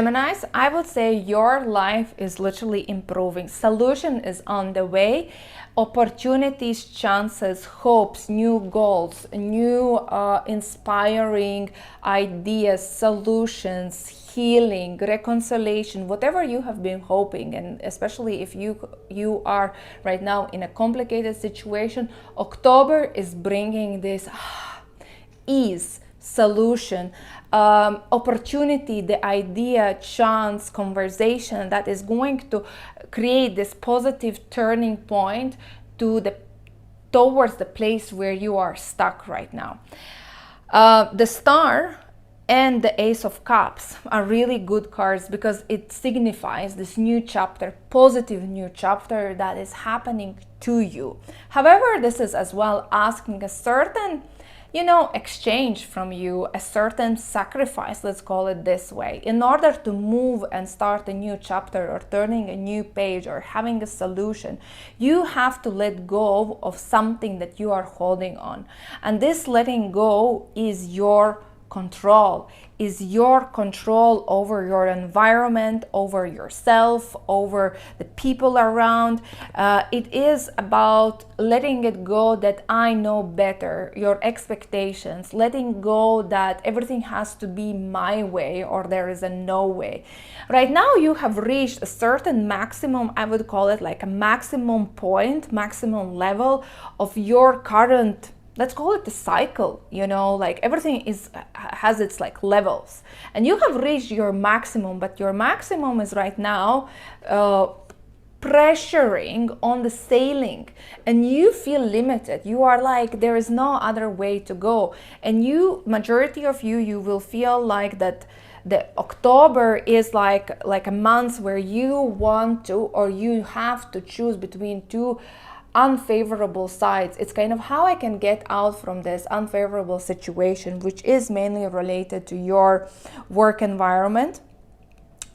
Geminis, I would say your life is literally improving. Solution is on the way. Opportunities, chances, hopes, new goals, new inspiring ideas, solutions, healing, reconciliation, whatever you have been hoping, and especially if you are right now in a complicated situation, October is bringing this ease, solution, opportunity, the idea, chance, conversation that is going to create this positive turning point towards the place where you are stuck right now. The Star and the Ace of Cups are really good cards because it signifies this new chapter, positive new chapter that is happening to you. However, this is as well asking a certain exchange from you, a certain sacrifice, let's call it this way, in order to move and start a new chapter or turning a new page or having a solution. You have to let go of something that you are holding on. And this letting go is your control, over your environment, over yourself, over the people around. It is about letting it go that I know better, your expectations, letting go that everything has to be my way or there is a no way. Right now you have reached a certain maximum, I would call it like a maximum point, maximum level of your current, let's call it the cycle, like everything has its like levels, and you have reached your maximum, but your maximum is right now pressuring on the ceiling, and you feel limited. You are like, there is no other way to go, and majority of you will feel like that the October is like a month where you want to, or you have to choose between two unfavorable sides. It's kind of how I can get out from this unfavorable situation, which is mainly related to your work environment,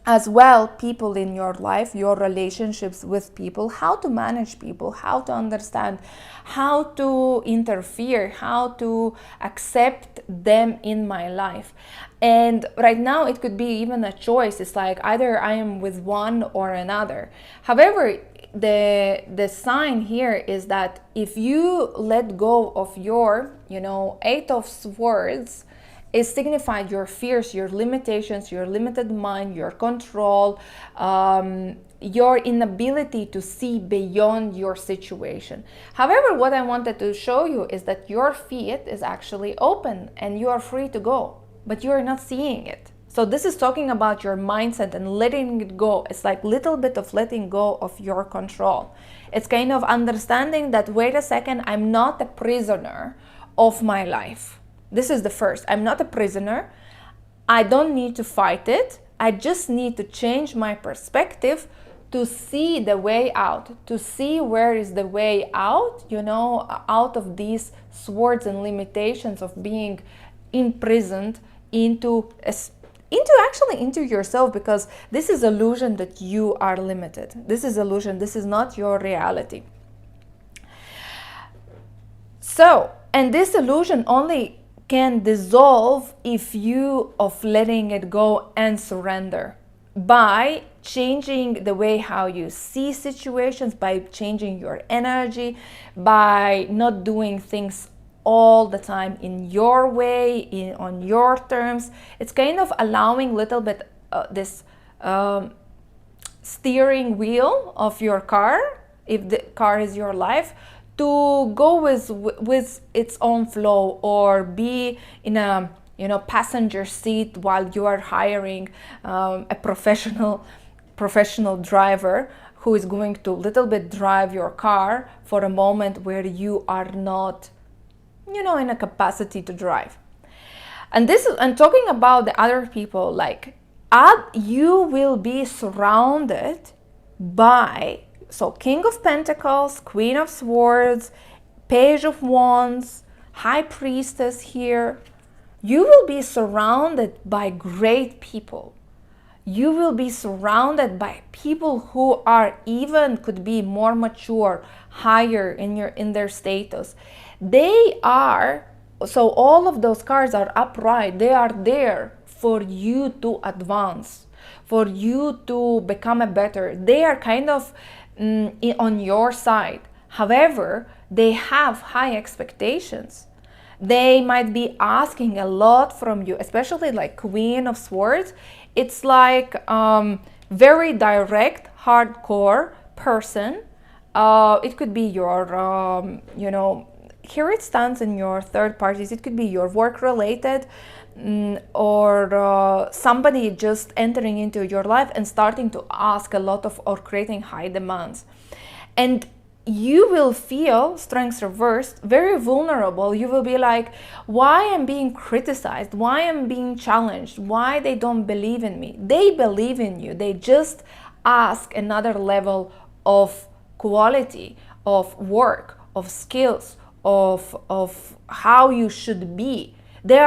as well people in your life, your relationships with people, how to manage people, how to understand, how to interfere, how to accept them in my life. And right now it could be even a choice. It's like either I am with one or another. However, the sign here is that if you let go of your Eight of Swords, it signifies your fears, your limitations, your limited mind, your control, your inability to see beyond your situation. However, what I wanted to show you is that your feet is actually open and you are free to go, but you are not seeing it. So this is talking about your mindset and letting it go. It's like little bit of letting go of your control. It's kind of understanding that, wait a second, I'm not a prisoner of my life. This is the first. I'm not a prisoner. I don't need to fight it. I just need to change my perspective to see the way out, to see where is the way out, out of these swords and limitations of being imprisoned into yourself, because this is illusion that you are limited. This is illusion. This is not your reality. So, and this illusion only can dissolve if you of letting it go and surrender by changing the way how you see situations, by changing your energy, by not doing things all the time in your way, on your terms. It's kind of allowing little bit this steering wheel of your car, if the car is your life, to go with its own flow, or be in a passenger seat while you are hiring a professional driver who is going to little bit drive your car for a moment where you are not in a capacity to drive. And this is, and talking about the other people, like you will be surrounded by, so King of Pentacles, Queen of Swords, Page of Wands, High Priestess here. You will be surrounded by great people. You will be surrounded by people who are could be more mature, higher in their status. They are, so all of those cards are upright. They are there for you to advance. for you to become a better. They are kind of on your side. However, they have high expectations. They might be asking a lot from you, especially like Queen of Swords. It's like very direct, hardcore person. It could be your, here it stands in your third parties. It could be your work related, or somebody just entering into your life and starting to ask a lot of, or creating high demands. And you will feel, strengths reversed, very vulnerable. You will be like, why I'm being criticized, why I'm being challenged, why they don't believe in me. They believe in you. They just ask another level of quality, of work, of skills, of how you should be. They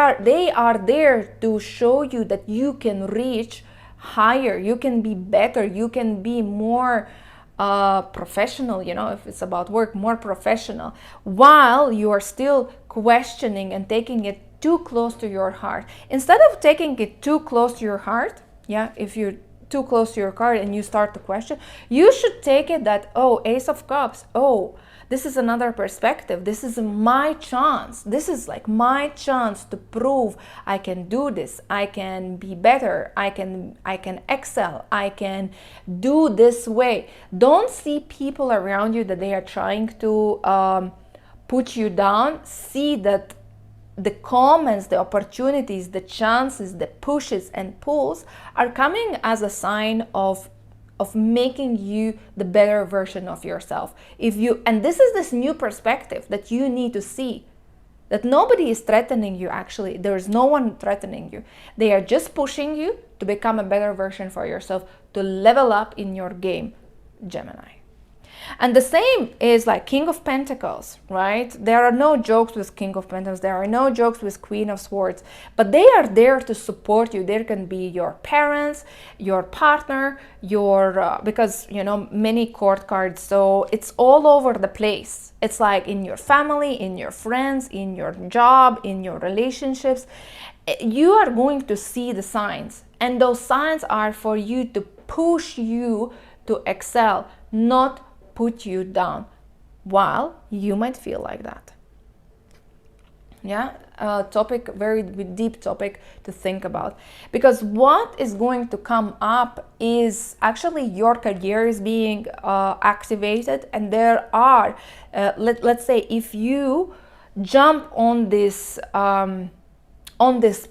are there to show you that you can reach higher, you can be better, you can be more professional, if it's about work, more professional, while you are still questioning and taking it too close to your heart. Instead of taking it too close to your heart, if you're too close to your heart and you start to question, you should take it that, oh, Ace of Cups, oh, this is another perspective. This is my chance. This is like my chance to prove I can do this. I can be better. I can excel. I can do this way. Don't see people around you that they are trying to put you down. See that the comments, the opportunities, the chances, the pushes and pulls are coming as a sign of making you the better version of yourself. And this is this new perspective that you need to see, that nobody is threatening you. Actually, there is no one threatening you. They are just pushing you to become a better version for yourself, to level up in your game, Gemini. And the same is like King of Pentacles, right? There are no jokes with King of Pentacles. There are no jokes with Queen of Swords, but they are there to support you. There can be your parents, your partner, because, many court cards. So it's all over the place. It's like in your family, in your friends, in your job, in your relationships. You are going to see the signs. And those signs are for you to push you to excel, not put you down, while you might feel like that. Topic, very deep topic to think about, because what is going to come up is actually your career is being activated, and there are let's say if you jump on this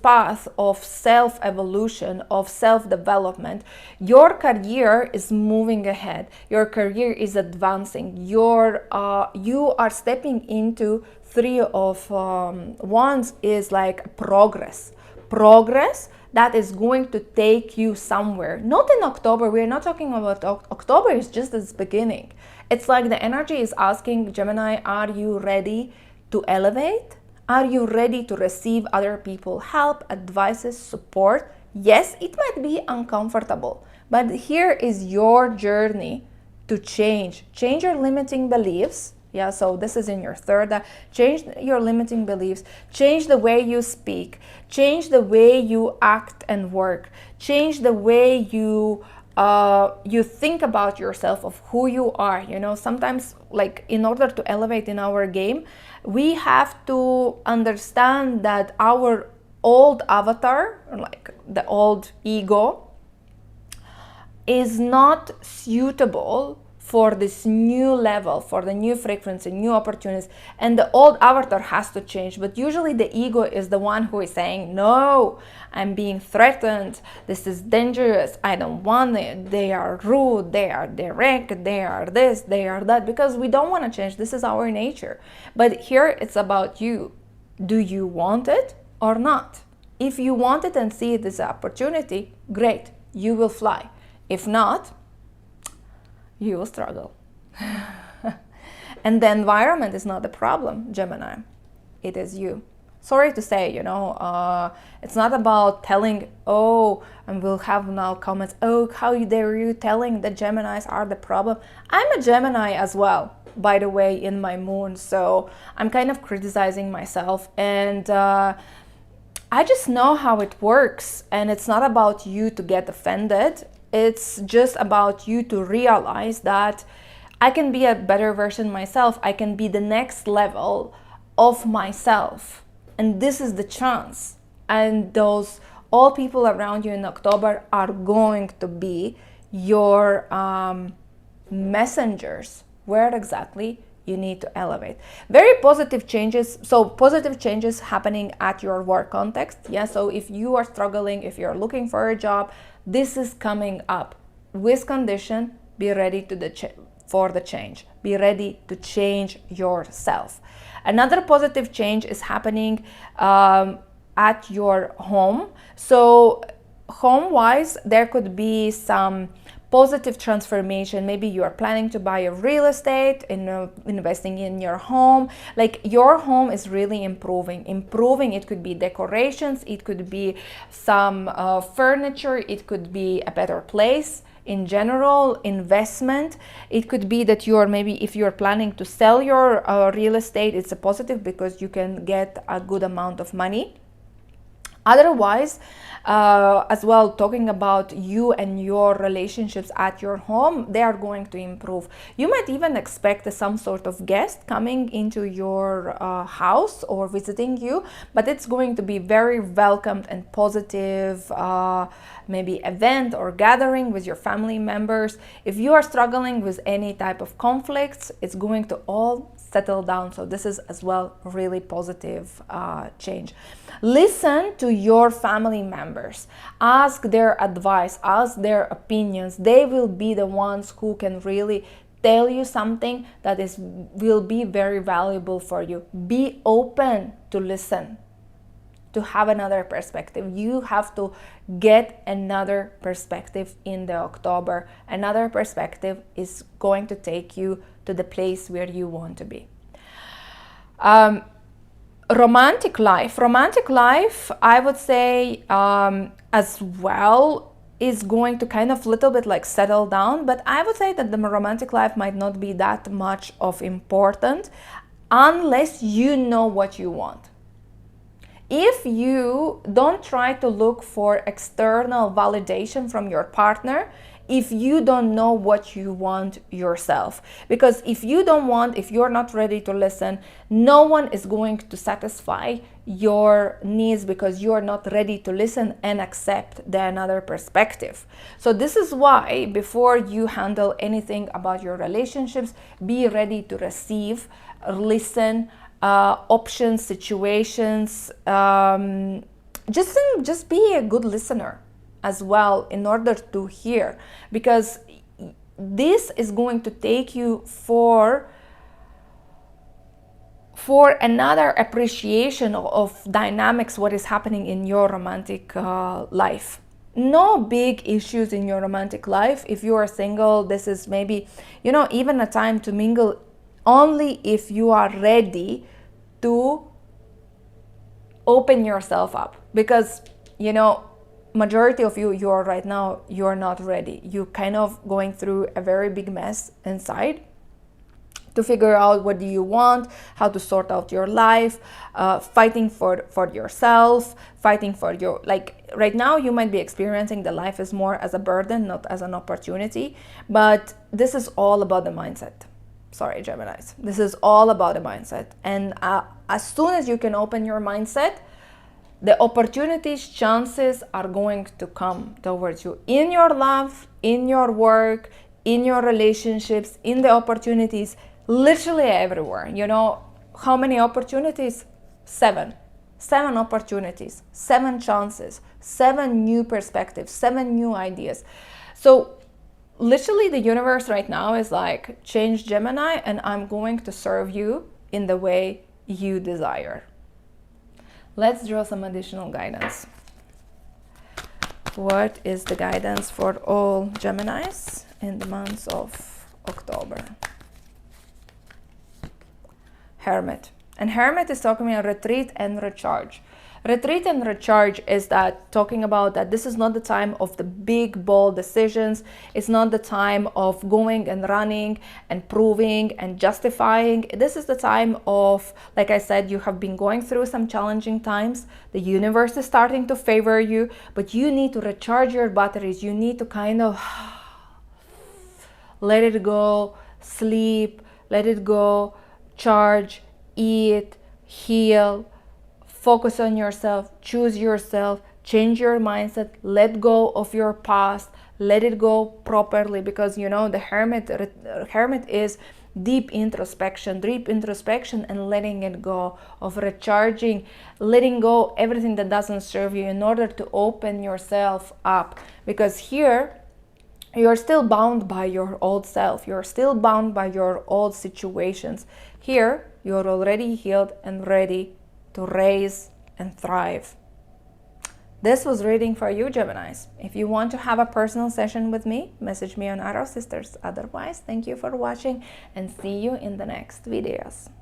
path of self-evolution, of self-development, your career is moving ahead. Your career is advancing. You are stepping into Three of Wands is like progress. Progress that is going to take you somewhere. Not in October. We're not talking about October. Is just its beginning. It's like the energy is asking Gemini, are you ready to elevate? Are you ready to receive other people's help, advices, support? Yes, it might be uncomfortable, but here is your journey to change your limiting beliefs. So this is in your third. Change your limiting beliefs, change the way you speak, change the way you act and work, change the way you think about yourself, of who you are. Sometimes, like, in order to elevate in our game, we have to understand that our old avatar, like the old ego, is not suitable for this new level, for the new frequency, new opportunities, and the old avatar has to change. But usually the ego is the one who is saying, no, I'm being threatened, this is dangerous, I don't want it, they are rude, they are direct, they are this, they are that, because we don't want to change. This is our nature. But here it's about you. Do you want it or not? If you want it and see it as an opportunity, great, you will fly. If not, you will struggle. And the environment is not the problem, Gemini. It is you. Sorry to say, it's not about telling, and we'll have now comments, how dare you telling that Geminis are the problem. I'm a Gemini as well, by the way, in my moon. So I'm kind of criticizing myself. And I just know how it works, and it's not about you to get offended. It's just about you to realize that I can be a better version myself. I can be the next level of myself. And this is the chance. And those all people around you in October are going to be your messengers where exactly you need to elevate. Very positive changes. So positive changes happening at your work context. Yeah. So if you are struggling, if you're looking for a job, this is coming up. With condition, be ready for the change. Be ready to change yourself. Another positive change is happening at your home. So home-wise, there could be some positive transformation. Maybe you are planning to buy a real estate and investing in your home. Like your home is really improving. It could be decorations, it could be some furniture, it could be a better place in general, investment. It could be that you are, maybe if you're planning to sell your real estate, it's a positive because you can get a good amount of money. Otherwise, as well, talking about you and your relationships at your home, they are going to improve. You might even expect some sort of guest coming into your house or visiting you, but it's going to be very welcomed and positive, maybe event or gathering with your family members. If you are struggling with any type of conflicts, it's going to all settle down. So this is as well really positive change. Listen to your family members, ask their advice, ask their opinions. They will be the ones who can really tell you something that will be very valuable for you. Be open to listen, to have another perspective. You have to get another perspective in the October. Another perspective is going to take you to the place where you want to be. Romantic life, I would say as well is going to kind of little bit like settle down, but I would say that the romantic life might not be that much of important unless you know what you want. If you don't try to look for external validation from your partner, if you don't know what you want yourself, because if you're not ready to listen, no one is going to satisfy your needs because you're not ready to listen and accept the another perspective. So this is why before you handle anything about your relationships, be ready to receive, listen, options, situations, just be a good listener as well in order to hear, because this is going to take you for another appreciation of dynamics, what is happening in your romantic life. No big issues in your romantic life. If you are single, this is maybe, even a time to mingle only if you are ready to open yourself up, because majority of you are right now, you're not ready. You kind of going through a very big mess inside to figure out what do you want, how to sort out your life, fighting for yourself, fighting for your, like right now you might be experiencing the life is more as a burden, not as an opportunity, but this is all about the mindset. Sorry, Geminis, this is all about the mindset. And as soon as you can open your mindset, the opportunities, chances are going to come towards you in your love, in your work, in your relationships, in the opportunities, literally everywhere. How many opportunities? 7 opportunities, 7 chances, 7 new perspectives, 7 new ideas. So literally the universe right now is like, change Gemini and I'm going to serve you in the way you desire. Let's draw some additional guidance. What is the guidance for all Geminis in the months of October? Hermit. And Hermit is talking about retreat and recharge. Retreat and recharge is that talking about that this is not the time of the big bold decisions. It's not the time of going and running and proving and justifying. This is the time of, like I said, you have been going through some challenging times. The universe is starting to favor you, but you need to recharge your batteries. You need to kind of let it go, sleep, let it go, charge, eat, heal. Focus on yourself, choose yourself, change your mindset, let go of your past, let it go properly, because you know the hermit is deep introspection and letting it go, of recharging, letting go everything that doesn't serve you in order to open yourself up. Because here you're still bound by your old self, you're still bound by your old situations. Here you're already healed and ready to raise and thrive. This was reading for you, Geminis. If you want to have a personal session with me, message me on Arrow Sisters. Otherwise, thank you for watching and see you in the next videos.